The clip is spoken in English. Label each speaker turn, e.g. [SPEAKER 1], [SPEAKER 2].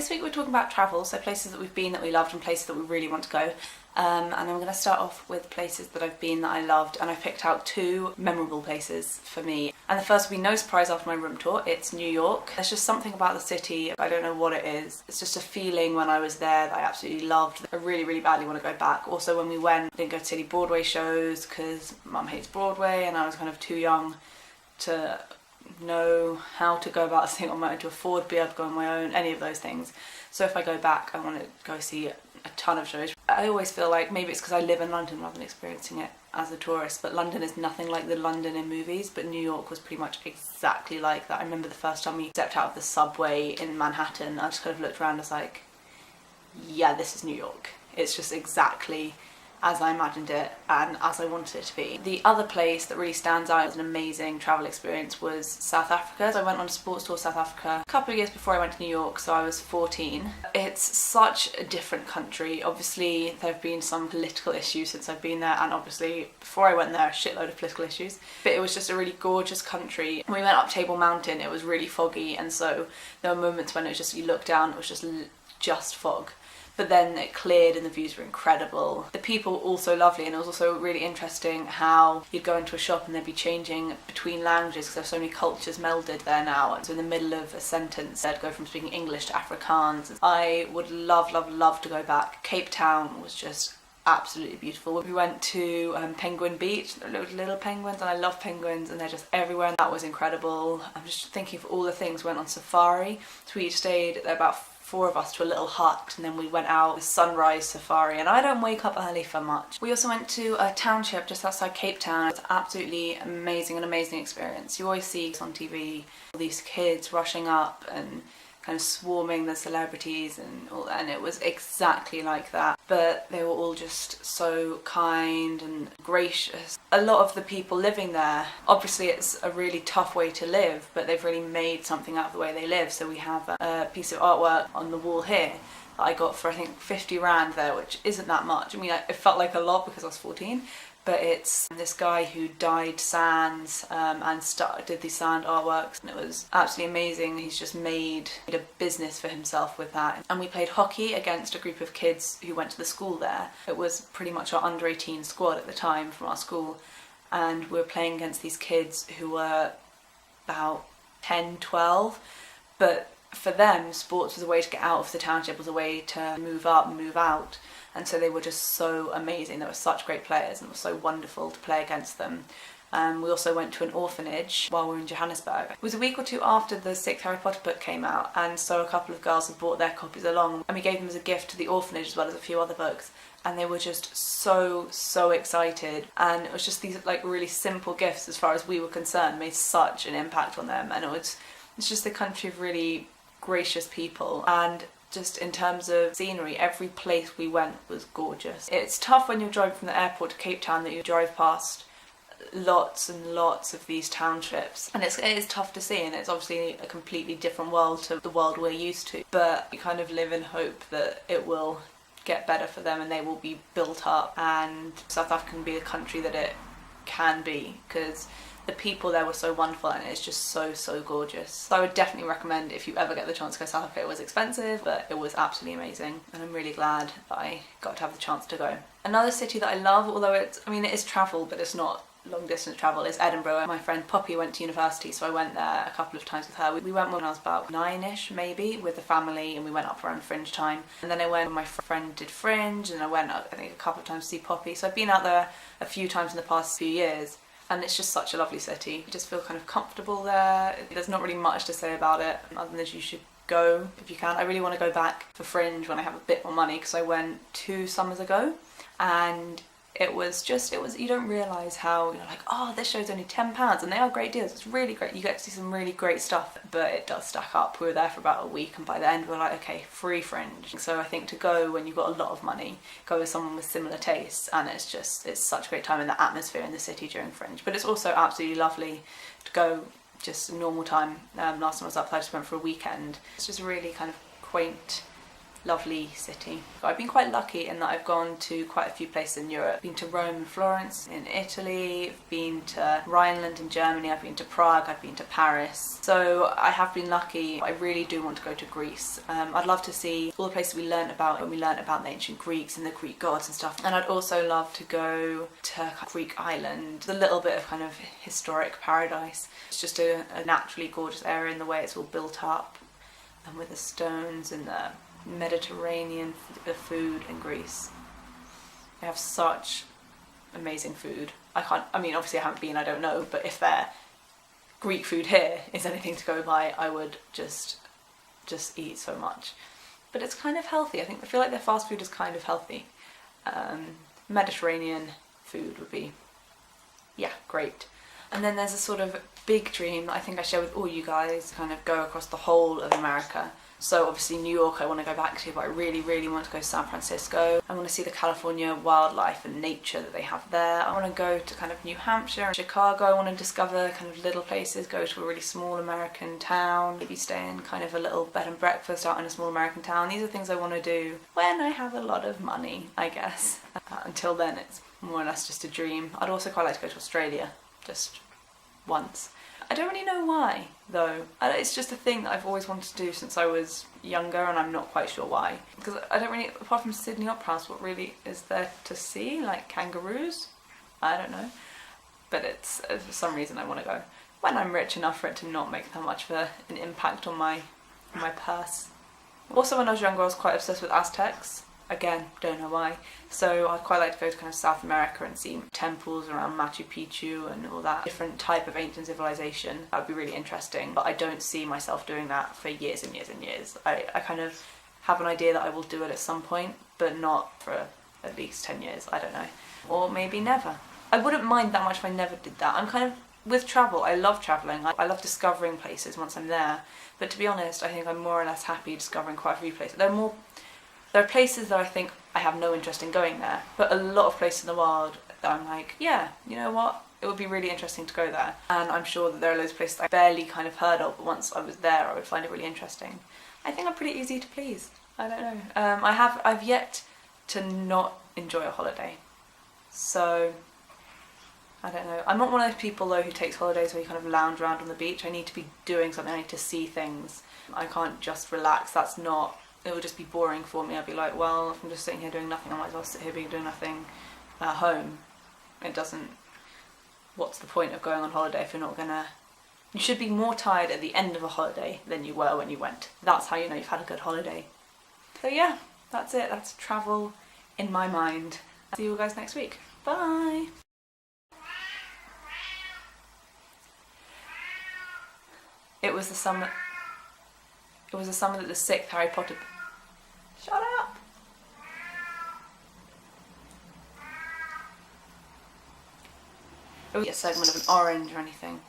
[SPEAKER 1] This week we're talking about travel, so places that we've been that we loved and places that we really want to go. And I'm going to start off with places that I've been that I loved, and I picked out 2 memorable places for me. And the first will be no surprise after my room tour. It's New York. There's just something about the city, I don't know what it is. It's just a feeling when I was there that I absolutely loved. I really, really badly want to go back. Also, when we went, I didn't go to any Broadway shows because Mum hates Broadway and I was kind of too young to know how to go about a thing on my own, to afford to be able to go on my own, any of those things. So if I go back, I want to go see a ton of shows. I always feel like maybe it's because I live in London rather than experiencing it as a tourist, but London is nothing like the London in movies, but New York was pretty much exactly like that. I remember the first time we stepped out of the subway in Manhattan, I just kind of looked around and was like, yeah, this is New York. It's just exactly as I imagined it and as I wanted it to be. The other place that really stands out as an amazing travel experience was South Africa. So I went on a sports tour South Africa a couple of years before I went to New York, so I was 14. It's such a different country. Obviously there have been some political issues since I've been there, and obviously before I went there a shitload of political issues, but it was just a really gorgeous country. When we went up Table Mountain it was really foggy, and so there were moments when it was just, you look down, it was just fog. But then it cleared and the views were incredible. The people were also lovely, and it was also really interesting how you'd go into a shop and they'd be changing between languages because there's so many cultures melded there now. And so in the middle of a sentence they'd go from speaking English to Afrikaans. I would love, love, love to go back. Cape Town was just absolutely beautiful. We went to Penguin Beach, little penguins, and I love penguins and they're just everywhere, and that was incredible. I'm just thinking of all the things. We went on safari, so we stayed there, about 4 of us, to a little hut, and then we went out with sunrise safari, and I don't wake up early for much. We also went to a township just outside Cape Town. It's absolutely amazing, an amazing experience. You always see on TV all these kids rushing up and kind of swarming the celebrities and it was exactly like that, but they were all just so kind and gracious. A lot of the people living there, obviously it's a really tough way to live, but they've really made something out of the way they live. So we have a piece of artwork on the wall here that I got for I think 50 rand there, which isn't that much. I mean, it felt like a lot because I was 14, but it's this guy who dyed sands and did these sand artworks, and it was absolutely amazing. He's just made a business for himself with that. And we played hockey against a group of kids who went to the school there. It was pretty much our under 18 squad at the time from our school, and we were playing against these kids who were about 10, 12, but for them sports was a way to get out of the township, was a way to move up and move out. And so they were just so amazing. They were such great players and it was so wonderful to play against them. We also went to an orphanage while we were in Johannesburg. It was a week or 2 after the 6th Harry Potter book came out, and so a couple of girls had brought their copies along and we gave them as a gift to the orphanage as well as a few other books, and they were just so excited. And it was just these like really simple gifts, as far as we were concerned, made such an impact on them. And it's just a country of really gracious people, and just in terms of scenery, every place we went was gorgeous. It's tough when you're driving from the airport to Cape Town that you drive past lots and lots of these townships, and it is tough to see, and it's obviously a completely different world to the world we're used to, but you kind of live in hope that it will get better for them and they will be built up, and South Africa can be the country that it can be, because the people there were so wonderful and it's just so gorgeous. So I would definitely recommend, if you ever get the chance to go to South Africa. It was expensive, but it was absolutely amazing, and I'm really glad that I got to have the chance to go. Another city that I love, although it is travel, but it's not long distance travel, is Edinburgh. My friend Poppy went to university, so I went there a couple of times with her. We went when I was about 9ish maybe with the family, and we went up around Fringe time. And then I went when my friend did Fringe, and I went I think a couple of times to see Poppy. So I've been out there a few times in the past few years. And it's just such a lovely city. You just feel kind of comfortable there. There's not really much to say about it, other than you should go if you can. I really want to go back for Fringe when I have a bit more money, because I went 2 summers ago, and it was you don't realise how, you're like, oh, this show's only £10, and they are great deals. It's really great. You get to see some really great stuff, but it does stack up. We were there for about a week, and by the end we were like, okay, free Fringe. So I think to go when you've got a lot of money, go with someone with similar tastes, and it's such a great time in the atmosphere in the city during Fringe. But it's also absolutely lovely to go just a normal time. Last time I was up there, I just went for a weekend. It's just really kind of quaint lovely city. I've been quite lucky in that I've gone to quite a few places in Europe. I've been to Rome and Florence in Italy, I've been to Rhineland in Germany, I've been to Prague, I've been to Paris. So I have been lucky. I really do want to go to Greece. I'd love to see all the places we learnt about when we learnt about the ancient Greeks and the Greek gods and stuff. And I'd also love to go to Greek island, a little bit of kind of historic paradise. It's just a naturally gorgeous area in the way it's all built up, and with the stones and the Mediterranean food in Greece. They have such amazing food. I mean, obviously I haven't been, I don't know, but if their Greek food here is anything to go by, I would just eat so much. But it's kind of healthy. I feel like their fast food is kind of healthy. Mediterranean food would be, yeah, great. And then there's a sort of big dream that I think I share with all you guys, kind of go across the whole of America. So obviously New York I want to go back to, but I really, really want to go to San Francisco. I want to see the California wildlife and nature that they have there. I want to go to kind of New Hampshire and Chicago. I want to discover kind of little places, go to a really small American town, maybe stay in kind of a little bed and breakfast out in a small American town. These are things I want to do when I have a lot of money, I guess. Until then it's more or less just a dream. I'd also quite like to go to Australia, just once. I don't really know why, though. It's just a thing that I've always wanted to do since I was younger, and I'm not quite sure why. Because I don't really, apart from Sydney Opera House, what really is there to see? Like kangaroos? I don't know. But it's, for some reason I want to go. When I'm rich enough for it to not make that much of an impact on my purse. Also, when I was younger, I was quite obsessed with Aztecs. Again, don't know why. So I'd quite like to go to kind of South America and see temples around Machu Picchu and all that different type of ancient civilization. That would be really interesting, but I don't see myself doing that for years and years and years. I kind of have an idea that I will do it at some point, but not for at least 10 years, I don't know. Or maybe never. I wouldn't mind that much if I never did that. I'm kind of, with travel, I love travelling. I love discovering places once I'm there. But to be honest, I think I'm more or less happy discovering quite a few places. There are places that I think I have no interest in going there, but a lot of places in the world that I'm like, yeah, you know what, it would be really interesting to go there. And I'm sure that there are loads of places I barely kind of heard of, but once I was there I would find it really interesting. I think I'm pretty easy to please. I don't know. I've yet to not enjoy a holiday. So, I don't know. I'm not one of those people though who takes holidays where you kind of lounge around on the beach. I need to be doing something, I need to see things. I can't just relax, it would just be boring for me. I'd be like, well, if I'm just sitting here doing nothing, I might as well sit here doing nothing at home. What's the point of going on holiday if you're not gonna... You should be more tired at the end of a holiday than you were when you went. That's how you know you've had a good holiday. So yeah, that's it. That's travel in my mind. See you guys next week. Bye! It was the summer that the 6th Harry Potter... Shut up! It was a segment of an orange or anything.